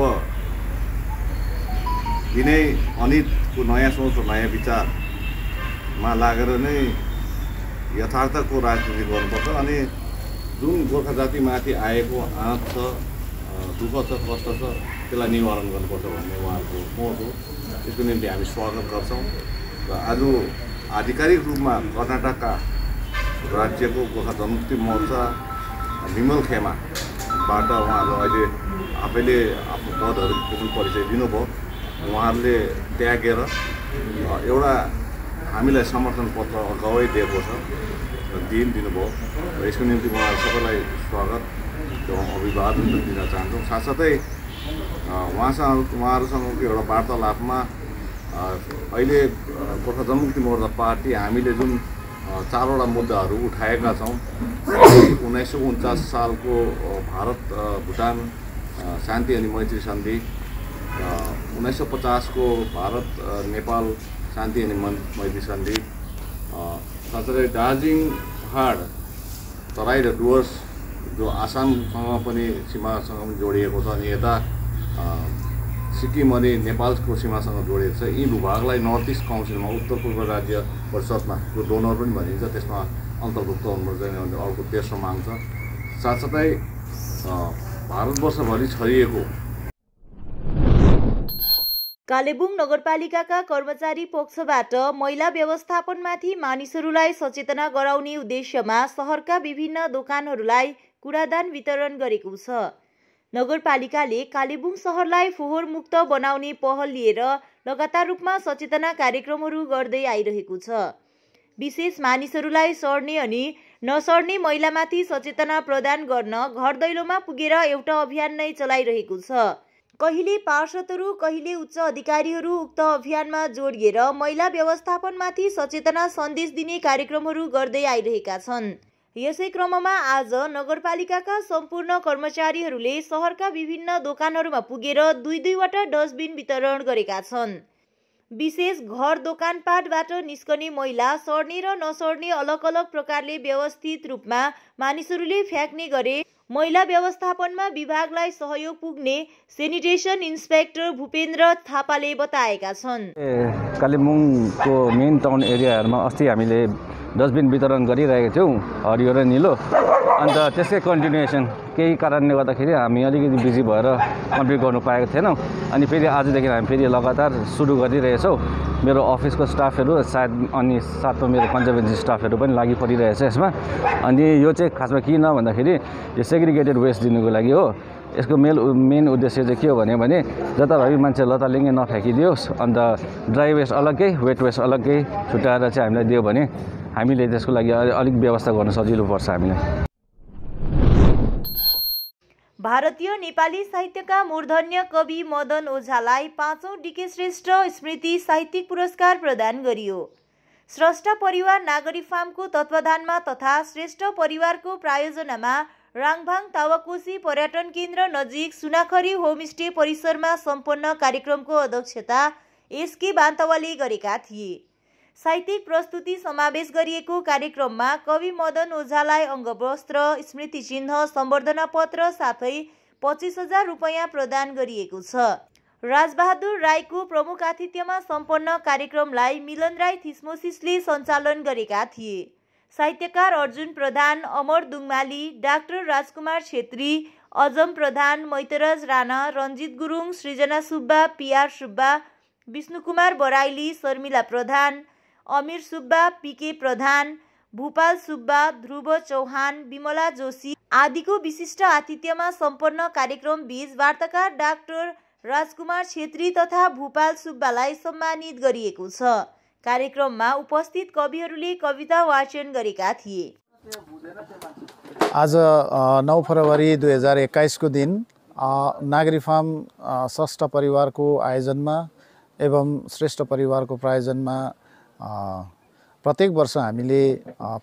विनय अनितको नयाँ सोच र नयाँ विचारमा लागेर नै यथार्थको राजनीति गर्नुपर्छ अनि जुन गोर्खा जातिमाथि आएको आँट छ, दुःख छ, कष्ट छ, त्यसलाई निवारण गर्नुपर्छ भन्ने उहाँहरूको सोच हो। त्यसको निम्ति हामी स्वागत गर्छौँ। र आज आधिकारिक रूपमा कर्नाटकका राज्यको गोर्खा जनमुक्ति मोर्चा विमल खेमाबाट उहाँहरू अहिले आफैले आफ्नो पदहरूको पनि परिचय दिनुभयो। उहाँहरूले त्यागेर एउटा हामीलाई समर्थन पत्र अगावै दिएको छ र दिनुभयो र यसको निम्ति उहाँहरू सबैलाई स्वागत एवं अभिवादन दिन चाहन्छौँ। साथसाथै उहाँहरूसँगको एउटा वार्तालापमा अहिले गोर्खा जनमुक्ति मोर्चा पार्टी हामीले जुन 4वटा मुद्दाहरू उठाएका छौँ 1949 सालको भारत भुटान शान्ति अनि मैत्री सन्धि 1950 को भारत नेपाल शान्ति अनि मैत्री सन्धि साथै दार्जिलिङ पहाड तराई र डुवर्स जो आसामसँग पनि सीमासँग पनि जोडिएको छ अनि यता सिक्किम अनि नेपालको सीमासँग जोडिएको छ। यी भूभागलाई नर्थ इस्ट काउन्सिलमा उत्तर पूर्व राज्य परिषदमा जो डोनर पनि भनिन्छ त्यसमा अन्तर्भुक्त हुनुपर्छ अर्को तेस्रो माग छ। साथसाथै भारतवर्षभरि छरिएको
कालेबुङ नगरपालिकाका कर्मचारी पक्षबाट मैला व्यवस्थापनमाथि मानिसहरूलाई सचेतना गराउने उद्देश्यमा शहरका विभिन्न दोकानहरूलाई कूडादान वितरण गरेको छ। नगरपालिकाले कालेबुङ शहरलाई फोहोर मुक्त बनाउने पहल लिएर लगातार रूपमा सचेतना कार्यक्रमहरू गर्दै आइरहेको छ। विशेष मानिसहरूलाई सर्ने अनि नसर्ने मैलामाथि सचेतना प्रदान गर्न घर दैलोमा पुगेर एउटा अभियान नै चलाइरहेको छ। कहिले पार्षदहरू कहिले उच्च अधिकारीहरू उक्त अभियानमा जोडिएर मैला व्यवस्थापनमाथि सचेतना सन्देश दिने कार्यक्रमहरू गर्दै आइरहेका छन्। यसै क्रममा आज नगरपालिकाका सम्पूर्ण कर्मचारीहरूले शहरका विभिन्न दोकानहरूमा पुगेर 2-2वटा डस्टबिन वितरण गरेका छन्। विशेष घर दोकानपाटबाट निस्कने मैला सर्ने र नसर्ने अलग अलग प्रकारले व्यवस्थित रूपमा मानिसहरूले फ्याँक्ने गरे मैला व्यवस्थापनमा विभागलाई सहयोग पुग्ने सेनिटेसन इन्स्पेक्टर भूपेन्द्र थापाले बताएका छन्।
कालेबुङको मेन टाउन एरियाहरूमा अस्ति हामीले डस्टबिन वितरण गरिरहेका थियौँ, हरियो र निलो। अन्त त्यसकै कन्टिन्युएसन केही कारणले गर्दाखेरि हामी अलिकति बिजी भएर कम्प्लिट गर्नु पाएको थिएनौँ। अनि फेरि आजदेखि हामी फेरि लगातार सुरु गरिरहेछौँ। मेरो अफिसको स्टाफहरू सायद अनि साथमा मेरो कन्जर्भेन्सी स्टाफहरू पनि लागि परिरहेछ यसमा। अनि यो चाहिँ खासमा किन भन्दाखेरि यो सेग्रिगेटेड वेस्ट दिनुको लागि हो। यसको मेन उद्देश्य चाहिँ के हो भने जताभावी मान्छे लतालिङ्गै नफ्याँकिदियोस्, अन्त ड्राई वेस्ट अलग्गै वेट वेस्ट अलग्गै छुट्याएर चाहिँ हामीलाई दियो भने हामीले त्यसको लागि अलिक व्यवस्था गर्न सजिलो पर्छ हामीलाई।
भारतीय नेपाली साहित्यका मूर्धन्य कवि मदन ओझालाई 5औं डीके श्रेष्ठ स्मृति साहित्यिक पुरस्कार प्रदान गरियो। स्रष्टा परिवार नागरी फार्मको तत्वाधानमा तथा श्रेष्ठ परिवारको प्रायोजनामा राङभाङ तावाकोशी पर्यटन केन्द्र नजिक सुनाखरी होमस्टे परिसरमा सम्पन्न कार्यक्रमको अध्यक्षता एसके बान्तवाले गरेका थिए। साहित्यिक प्रस्तुति समावेश गरिएको कार्यक्रममा कवि मदन ओझालाई अङ्गवस्त्र, स्मृति चिन्ह, सम्बर्धना पत्र साथै 25,000 रुपैयाँ प्रदान गरिएको छ। राजबहादुर राईको प्रमुख आतिथ्यमा सम्पन्न कार्यक्रमलाई मिलन राई थिस्मोसिसले सञ्चालन गरेका थिए। साहित्यकार अर्जुन प्रधान, अमर दुङमाली, डाक्टर राजकुमार छेत्री, अजम प्रधान, मैतराज राणा, रञ्जित गुरुङ, सृजना सुब्बा, पिआर सुब्बा, विष्णुकुमार बराइली, शर्मिला प्रधान, अमीर सुब्बा, पीके प्रधान, भूपाल सुब्बा, ध्रुव चौहान, विमला जोशी आदिको विशिष्ट आतिथ्यमा सम्पन्न कार्यक्रम बीच वार्ताकार डाक्टर राजकुमार छेत्री तथा भूपाल सुब्बालाई सम्मानित गरिएको छ। कार्यक्रममा उपस्थित कविहरूले कविता वाचन गरेका थिए।
आज 9 फरवरी 2021 को दिन नागरी फार्म स्रष्टा परिवारको आयोजनमा एवं श्रेष्ठ परिवारको प्रायोजनमा प्रत्येक वर्ष हामीले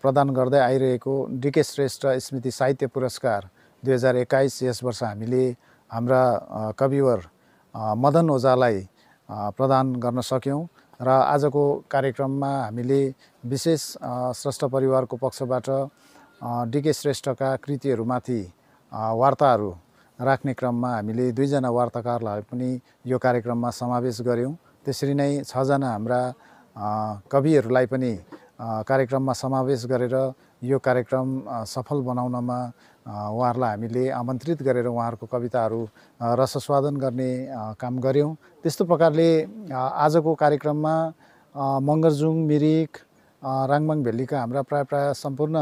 प्रदान गर्दै आइरहेको डीके श्रेष्ठ स्मृति साहित्य पुरस्कार 2021 यस वर्ष हामीले हाम्रा कविवर मदन ओझालाई प्रदान गर्न सक्यौं र आजको कार्यक्रममा हामीले विशेष श्रेष्ठ परिवारको पक्षबाट डीके श्रेष्ठका कृतिहरूमाथि वार्ताहरू राख्ने क्रममा हामीले 2 जना वार्ताकारलाई पनि यो कार्यक्रममा समावेश गर्यौं। त्यसरी नै 6 जना हाम्रा कविहरूलाई पनि कार्यक्रममा समावेश गरेर यो कार्यक्रम सफल बनाउनमा उहाँहरूलाई हामीले आमन्त्रित गरेर उहाँहरूको कविताहरू रसस्वादन गर्ने काम गर्यौं। त्यस्तो प्रकारले आजको कार्यक्रममा मङ्गरजुङ, मिरिक, राङभाङ भेलीका हाम्रा प्राय सम्पूर्ण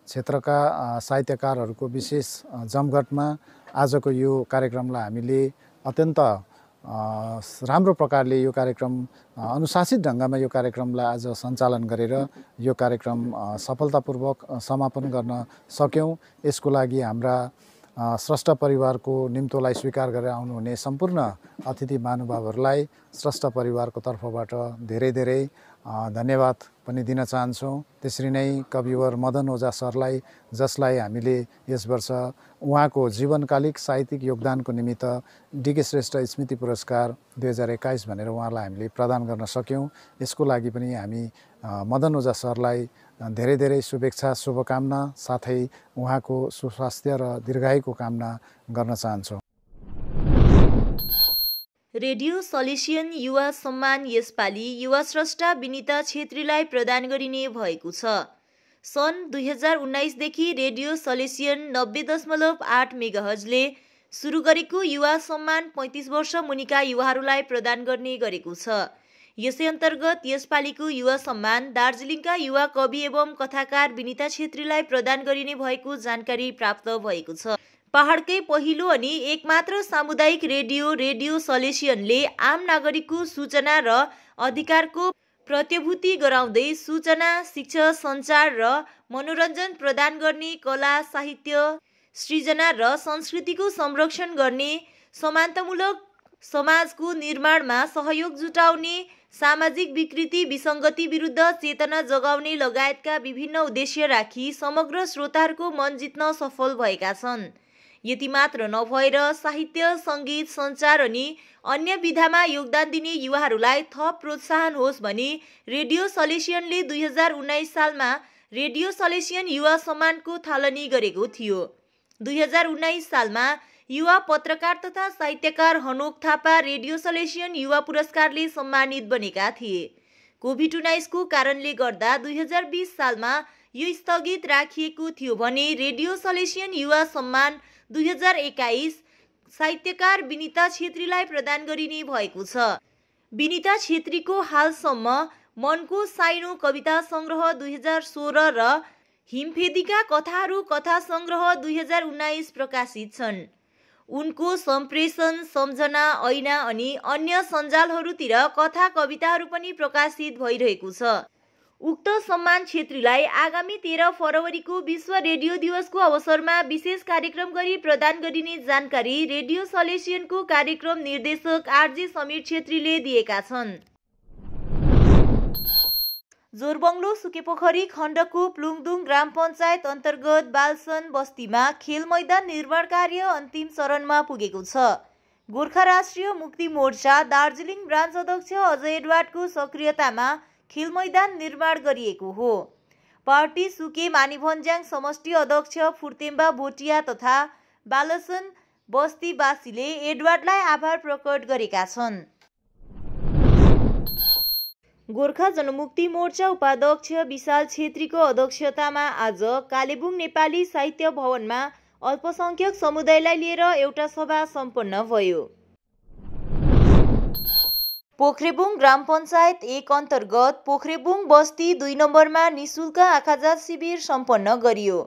क्षेत्रका साहित्यकारहरूको विशेष जमघटमा आजको यो कार्यक्रमलाई हामीले अत्यन्त राम्रो प्रकारले यो कार्यक्रम अनुशासित ढङ्गमा यो कार्यक्रमलाई आज सञ्चालन गरेर यो कार्यक्रम सफलतापूर्वक समापन गर्न सक्यौं। यसको लागि हाम्रा स्रष्टा परिवारको निम्तोलाई स्वीकार गरेर आउनुहुने सम्पूर्ण अतिथि महानुभावहरूलाई स्रष्टा परिवारको तर्फबाट धेरै धेरै धन्यवाद पनि दिन चाहन्छौँ। त्यसरी नै कविवर मदन ओझा सरलाई, जसलाई हामीले यस वर्ष उहाँको जीवनकालिक साहित्यिक योगदानको निमित्त डीके श्रेष्ठ स्मृति पुरस्कार 2021 भनेर उहाँलाई हामीले प्रदान गर्न सक्यौँ। यसको लागि पनि हामी मदन ओझा सरलाई धेरै धेरै शुभेच्छा, शुभकामना साथै उहाँको सुस्वास्थ्य र दीर्घायुको कामना गर्न चाहन्छौँ।
रेडियो सल्युसन युवा सम्मान यसपालि युवा स्रष्टा विनिता छेत्रीलाई प्रदान गरिने भएको छ। सन् 2019 देखि रेडियो सल्युसन 90.8 मेगाहर्जले सुरु गरेको युवा सम्मान 35 वर्ष मुनिका युवाहरूलाई प्रदान गर्ने गरेको छ। यसै अन्तर्गत यसपालिको युवा सम्मान दार्जिलिङका युवा कवि एवं कथाकार विनिता छेत्रीलाई प्रदान गरिने भएको जानकारी प्राप्त भएको छ। पहाडकै पहिलो अनि एकमात्र सामुदायिक रेडियो सल्युसनले आम नागरिकको सूचना र अधिकारको प्रत्याभूति गराउँदै सूचना, शिक्षा, सञ्चार र मनोरञ्जन प्रदान गर्ने, कला, साहित्य, सृजना र संस्कृतिको संरक्षण गर्ने, समानतामूलक समाजको निर्माणमा सहयोग जुटाउने, सामाजिक विकृति विसङ्गति विरुद्ध चेतना जगाउने लगायतका विभिन्न उद्देश्य राखी समग्र श्रोताहरूको मन जित्न सफल भएका छन्। यति मात्र नभएर साहित्य, सङ्गीत, सञ्चार अनि अन्य विधामा योगदान दिने युवाहरूलाई थप प्रोत्साहन होस् भनी रेडियो सल्युसनले 2019 सालमा रेडियो सल्युसन युवा सम्मानको थालनी गरेको थियो। 2019 सालमा युवा पत्रकार तथा साहित्यकार हनोक थापा रेडियो सल्युसन युवा पुरस्कारले सम्मानित बनेका थिए। कोभिड-19 को कारणले गर्दा 2020 सालमा यो स्थगित राखिएको थियो भने रेडियो सल्युसन युवा सम्मान 2021 साहित्यकार विनिता छेत्रीलाई प्रदान गरिने भएको छ। विनिता छेत्रीको हालसम्म मनको साइनो कविता सङ्ग्रह 2016 र हिमफेदीका कथाहरू कथा सङ्ग्रह 2019 प्रकाशित छन्। उनको सम्प्रेषण, सम्झना, ऐना अनि अन्य सञ्जालहरूतिर कथा कविताहरू पनि प्रकाशित भइरहेको छ। उक्त सम्मान छेत्रीलाई आगामी 13 फरवरीको विश्व रेडियो दिवसको अवसरमा विशेष कार्यक्रम गरी प्रदान गरिने जानकारी रेडियो सल्युसनको कार्यक्रम निर्देशक आरजे समीर छेत्रीले दिएका छन्। जोरबङ्लो सुकेपोखरी खण्डको प्लुङदुङ ग्राम पञ्चायत अन्तर्गत बालसन बस्तीमा खेल मैदान निर्माण कार्य अन्तिम चरणमा पुगेको छ। गोर्खा राष्ट्रिय मुक्ति मोर्चा दार्जिलिङ ब्रान्च अध्यक्ष अजय एडवार्डको सक्रियतामा खेल मैदान निर्माण गरिएको हो। पार्टी सुके मानिभन्ज्याङ समष्टि अध्यक्ष फुर्तेम्बा भोटिया तथा बालसन बस्तीवासीले एडवार्डलाई आभार प्रकट गरेका छन्। गोर्खा जनमुक्ति मोर्चा उपाध्यक्ष विशाल छेत्रीको अध्यक्षतामा आज कालेबुङ नेपाली साहित्य भवनमा अल्पसंख्यक समुदायलाई लिएर एउटा सभा सम्पन्न भयो। पोखरेबुङ ग्राम पञ्चायत 1 अन्तर्गत पोखरेबुङ बस्ती 2 नम्बरमा निशुल्क आँखाजाँच शिविर सम्पन्न गरियो।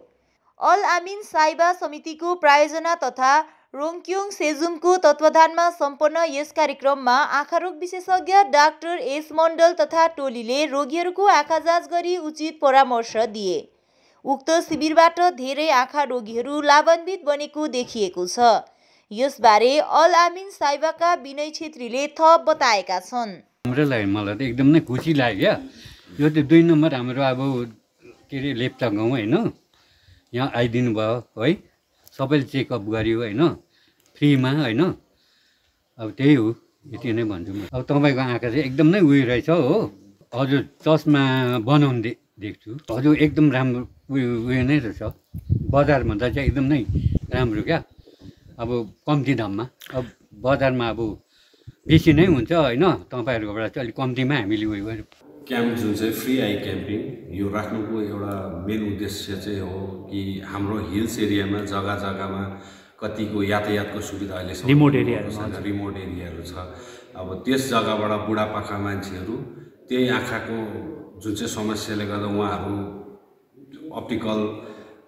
अल आमिन साइबा समितिको प्रायोजना तथा रोङक्योङ सेजुमको तत्वाधानमा सम्पन्न यस कार्यक्रममा आँखा रोग विशेषज्ञ डाक्टर एस मण्डल तथा टोलीले रोगीहरूको आँखा जाँच गरी उचित परामर्श दिए। उक्त शिविरबाट धेरै आँखा रोगीहरू लाभान्वित बनेको देखिएको छ। यसबारे अल आमिन साइबाका विनय छेत्रीले थप बताएका छन्।
हामीलाई मलाई त एकदम नै खुसी लाग्यो। यो त 2 नम्बर हाम्रो अब के रे लेप्चा गाउँ हैन, यहाँ आइदिनु भयो है, सबैले चेकअप गर्यो हैन, फ्रीमा हैन। अब त्यही हो, यति नै भन्छु म। अब तपाईको आँखा चाहिँ एकदम नै उयो रहेछ हो। हजुर चस्मा बनाउने देख्छु, हजुर एकदम राम्रो उयो नै रहेछ। बजारभन्दा चाहिँ एकदम नै राम्रो क्या। अब कम्ती दाममा, अब बजारमा अब बेसी नै हुन्छ हैन, तपाईहरुकोबाट चाहिँ अलिक कम्तीमा हामीले उयो गर्यो।
क्याम्प जुन चाहिँ फ्री आई क्याम्पिङ यो राख्नुको एउटा मेन उद्देश्य चाहिँ हो कि हाम्रो हिल्स एरियामा जग्गा जग्गामा कतिको यातायातको सुविधा अहिले रिमोट एरियाहरू छ। अब त्यस जग्गाबाट बुढापाका मान्छेहरू त्यही आँखाको जुन चाहिँ समस्याले गर्दा उहाँहरू अप्टिकल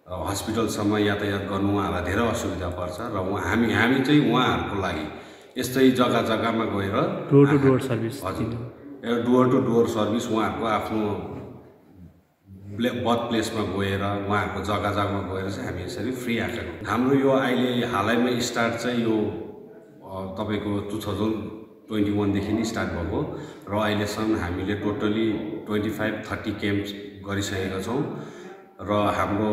हस्पिटलसम्म यातायात गर्नु उहाँहरूलाई धेरै असुविधा पर्छ र हामी चाहिँ उहाँहरूको लागि यस्तै जग्गा जग्गामा गएर डोर टु डोर सर्भिस, हजुर डोर टु डोर सर्भिस उहाँहरूको आफ्नो बर्थ प्लेसमा गएर उहाँहरूको जग्गा जग्गामा गएर चाहिँ हामी यसरी फ्री आएको हाम्रो यो अहिले हालैमा स्टार्ट चाहिँ यो तपाईँको 2021 देखि नै स्टार्ट भएको र अहिलेसम्म हामीले टोटली 25-30 क्याम्प गरिसकेका छौँ र हाम्रो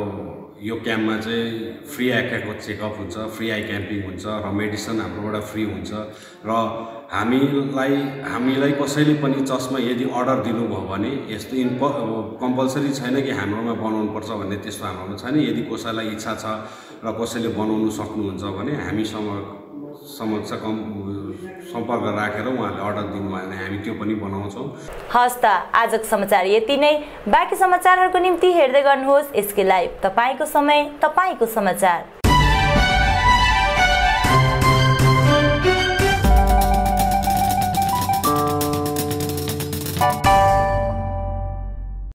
यो क्याम्पमा चाहिँ फ्री आँखाको चेकअप हुन्छ, फ्री आई क्याम्पिङ हुन्छ र मेडिसिन हाम्रोबाट फ्री हुन्छ र हामीलाई कसैले पनि चस्मा यदि अर्डर दिनुभयो भने यस्तो कम्पलसरी छैन कि हाम्रोमा बनाउनु पर्छ भन्ने त्यस्तो हाम्रोमा छैन। यदि कसैलाई इच्छा छ र कसैले बनाउनु सक्नुहुन्छ भने हामीसँग सम्पर्क राखेर उहाँले अर्डर दिनुभयो भने हामी त्यो पनि बनाउँछौँ।
हस् त आजको समाचार यति नै। बाँकी समाचारहरूको निम्ति हेर्दै गर्नुहोस् एसके लाइभ। तपाईँको समय, तपाईँको समाचार।